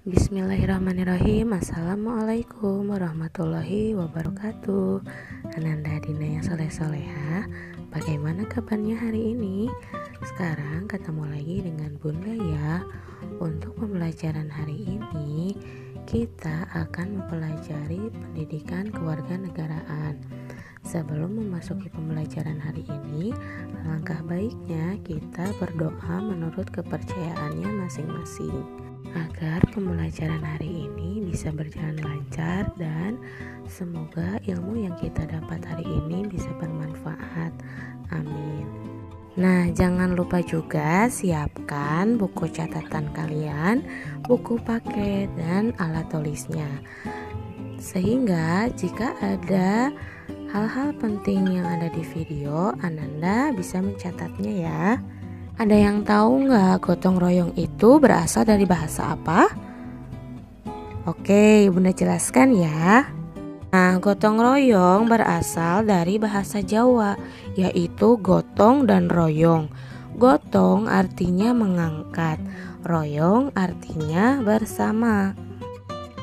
Bismillahirrahmanirrahim. Assalamualaikum warahmatullahi wabarakatuh. Ananda Dina yang soleh-soleha, bagaimana kabarnya hari ini? Sekarang ketemu lagi dengan Bunda ya. Untuk pembelajaran hari ini kita akan mempelajari pendidikan kewarganegaraan. Sebelum memasuki pembelajaran hari ini, alangkah baiknya kita berdoa menurut kepercayaannya masing-masing agar pembelajaran hari ini bisa berjalan lancar dan semoga ilmu yang kita dapat hari ini bisa bermanfaat. Amin. Nah, jangan lupa juga siapkan buku catatan kalian, buku paket, dan alat tulisnya. Sehingga jika ada hal-hal penting yang ada di video, Ananda bisa mencatatnya ya. Ada yang tahu nggak gotong royong itu berasal dari bahasa apa? Oke, Bunda jelaskan ya. Nah, gotong royong berasal dari bahasa Jawa, yaitu gotong dan royong. Gotong artinya mengangkat, royong artinya bersama.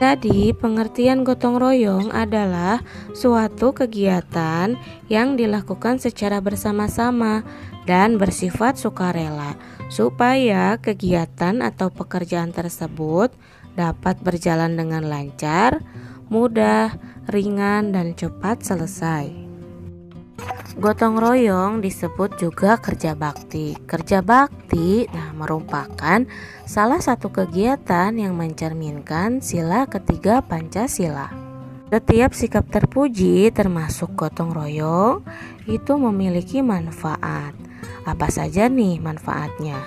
Jadi, pengertian gotong royong adalah suatu kegiatan yang dilakukan secara bersama-sama dan bersifat sukarela supaya kegiatan atau pekerjaan tersebut dapat berjalan dengan lancar, mudah, ringan, dan cepat selesai. Gotong royong disebut juga kerja bakti. Kerja bakti merupakan salah satu kegiatan yang mencerminkan sila ketiga Pancasila. Setiap sikap terpuji termasuk gotong royong itu memiliki manfaat. Apa saja nih manfaatnya?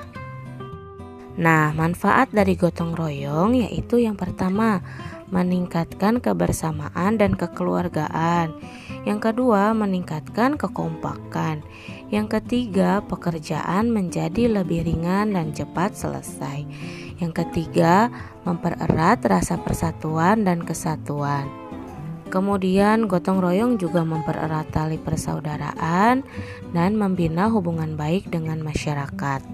Nah, manfaat dari gotong royong yaitu yang pertama, meningkatkan kebersamaan dan kekeluargaan. Yang kedua, meningkatkan kekompakan. Yang ketiga, pekerjaan menjadi lebih ringan dan cepat selesai. Yang ketiga, mempererat rasa persatuan dan kesatuan. Kemudian gotong royong juga mempererat tali persaudaraan dan membina hubungan baik dengan masyarakat.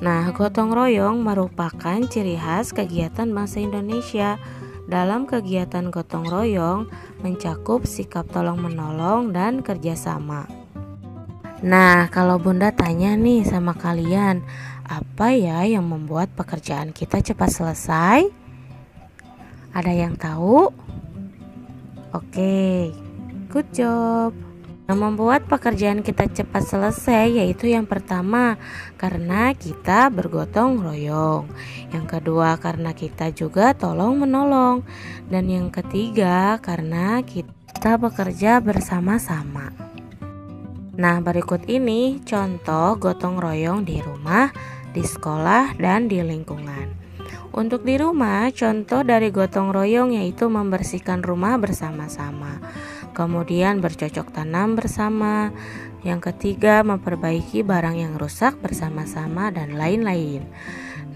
Nah, gotong royong merupakan ciri khas kegiatan bangsa Indonesia. Dalam kegiatan gotong royong mencakup sikap tolong-menolong dan kerjasama. Nah, kalau Bunda tanya nih sama kalian, apa ya yang membuat pekerjaan kita cepat selesai? Ada yang tahu? Oke, good job. Yang membuat pekerjaan kita cepat selesai yaitu yang pertama, karena kita bergotong royong. Yang kedua, karena kita juga tolong menolong. Dan yang ketiga, karena kita bekerja bersama-sama. Nah, berikut ini contoh gotong royong di rumah, di sekolah, dan di lingkungan. Untuk di rumah, contoh dari gotong royong yaitu membersihkan rumah bersama-sama. Kemudian bercocok tanam bersama. Yang ketiga, memperbaiki barang yang rusak bersama-sama dan lain-lain.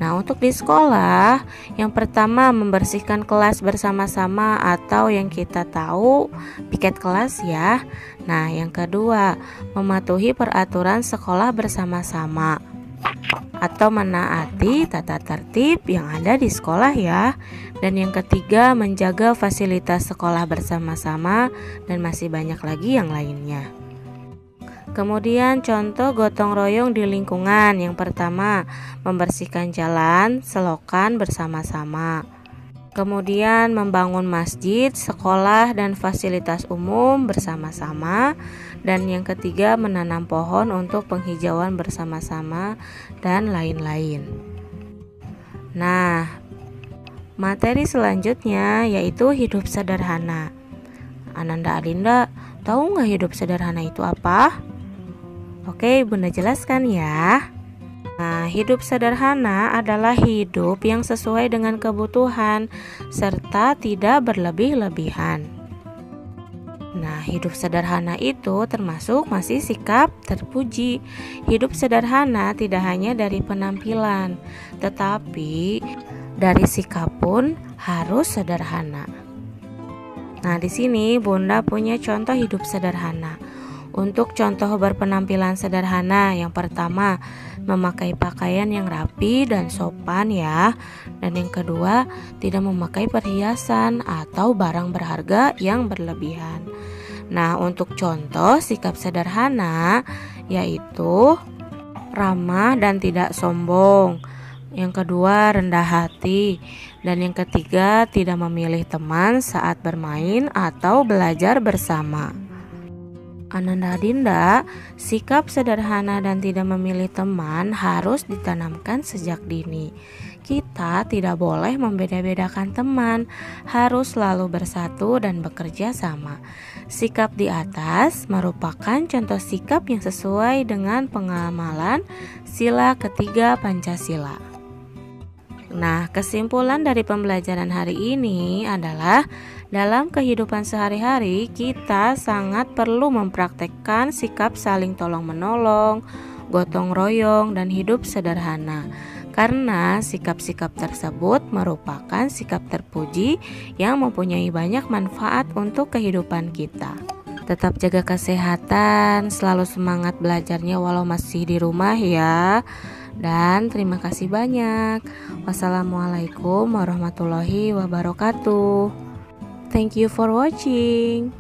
Nah, untuk di sekolah, yang pertama membersihkan kelas bersama-sama atau yang kita tahu piket kelas ya. Nah, yang kedua, mematuhi peraturan sekolah bersama-sama atau menaati tata tertib yang ada di sekolah ya. Dan yang ketiga, menjaga fasilitas sekolah bersama-sama dan masih banyak lagi yang lainnya. Kemudian contoh gotong royong di lingkungan. Yang pertama, membersihkan jalan, selokan bersama-sama. Kemudian membangun masjid, sekolah, dan fasilitas umum bersama-sama. Dan yang ketiga, menanam pohon untuk penghijauan bersama-sama dan lain-lain. Nah, materi selanjutnya yaitu hidup sederhana. Ananda Adinda, tahu nggak hidup sederhana itu apa? Oke, Bunda jelaskan ya. Nah, hidup sederhana adalah hidup yang sesuai dengan kebutuhan serta tidak berlebih-lebihan. Nah, hidup sederhana itu termasuk masih sikap terpuji. Hidup sederhana tidak hanya dari penampilan, tetapi dari sikap pun harus sederhana. Nah, di sini Bunda punya contoh hidup sederhana. Untuk contoh berpenampilan sederhana, yang pertama, memakai pakaian yang rapi dan sopan ya. Dan yang kedua, tidak memakai perhiasan atau barang berharga yang berlebihan. Nah, untuk contoh sikap sederhana yaitu ramah dan tidak sombong. Yang kedua, rendah hati. Dan yang ketiga, tidak memilih teman saat bermain atau belajar bersama. Ananda Dinda, sikap sederhana dan tidak memilih teman harus ditanamkan sejak dini. Kita tidak boleh membeda-bedakan teman, harus selalu bersatu dan bekerja sama. Sikap di atas merupakan contoh sikap yang sesuai dengan pengamalan sila ketiga Pancasila. Nah, kesimpulan dari pembelajaran hari ini adalah dalam kehidupan sehari-hari kita sangat perlu mempraktekkan sikap saling tolong-menolong, gotong royong, dan hidup sederhana. Karena sikap-sikap tersebut merupakan sikap terpuji yang mempunyai banyak manfaat untuk kehidupan kita. Tetap jaga kesehatan, selalu semangat belajarnya walau masih di rumah ya. Dan terima kasih banyak. Wassalamualaikum warahmatullahi wabarakatuh. Thank you for watching.